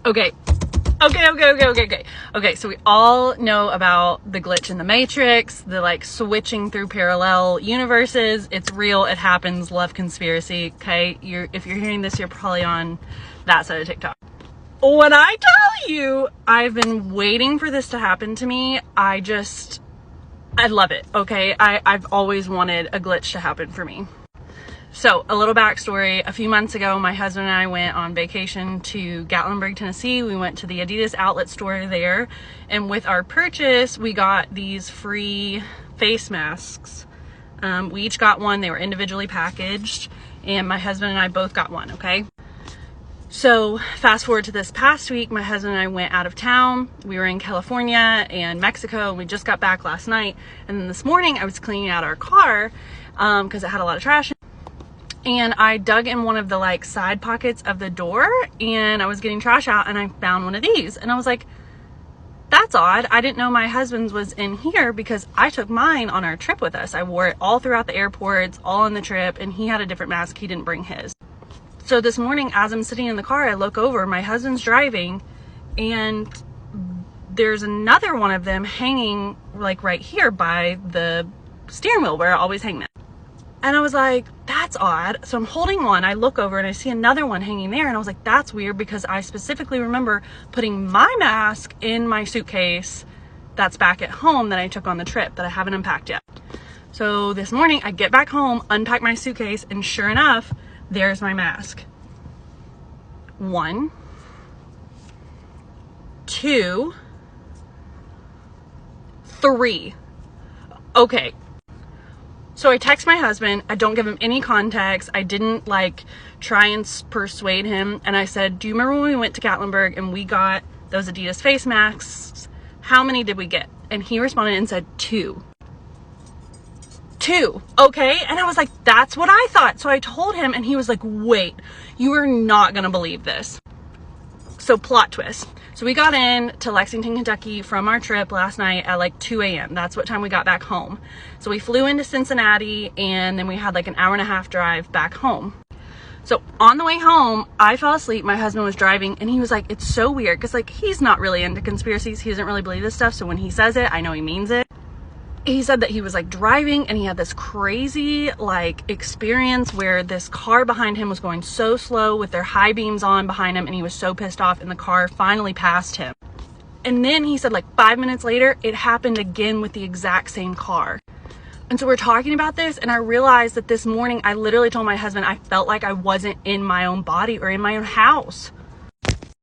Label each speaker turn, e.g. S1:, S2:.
S1: Okay. Okay, so we all know about the glitch in the Matrix, the like switching through parallel universes. It's real, it happens, love conspiracy, okay? If you're hearing this, you're probably on that side of TikTok. When I tell you, I've been waiting for this to happen to me, I love it, okay? I've always wanted a glitch to happen for me. So, a little backstory. A few months ago, my husband and I went on vacation to Gatlinburg, Tennessee. We went to the Adidas outlet store there. And with our purchase, we got these free face masks. We each got one. They were individually packaged. And my husband and I both got one, okay? So, fast forward to this past week, my husband and I went out of town. We were in California and Mexico, and we just got back last night. And then this morning, I was cleaning out our car because it had a lot of trash in it. And I dug in one of the like side pockets of the door and I was getting trash out and I found one of these and I was like, that's odd. I didn't know my husband's was in here because I took mine on our trip with us. I wore it all throughout the airports, all on the trip, and he had a different mask. He didn't bring his. So this morning as I'm sitting in the car, I look over, my husband's driving and there's another one of them hanging like right here by the steering wheel where I always hang them. And I was like, that's odd. So I'm holding one, I look over and I see another one hanging there. And I was like, that's weird because I specifically remember putting my mask in my suitcase that's back at home that I took on the trip that I haven't unpacked yet. So this morning I get back home, unpack my suitcase, and sure enough, there's my mask. 1, 2, 3. Okay. So I text my husband, I don't give him any context, I didn't like try and persuade him, and I said, do you remember when we went to Gatlinburg and we got those Adidas face masks? How many did we get? And he responded and said 2. 2, okay? And I was like, that's what I thought. So I told him and he was like, wait, you are not gonna believe this. So plot twist. So we got in to Lexington, Kentucky from our trip last night at like 2 a.m. That's what time we got back home. So we flew into Cincinnati and then we had like an hour-and-a-half drive back home. So on the way home, I fell asleep. My husband was driving and he was like, it's so weird because like he's not really into conspiracies. He doesn't really believe this stuff. So when he says it, I know he means it. He said that he was like driving and he had this crazy like experience where this car behind him was going so slow with their high beams on behind him and he was so pissed off and the car finally passed him. And then he said like 5 minutes later, it happened again with the exact same car. And so we're talking about this and I realized that this morning I literally told my husband I felt like I wasn't in my own body or in my own house.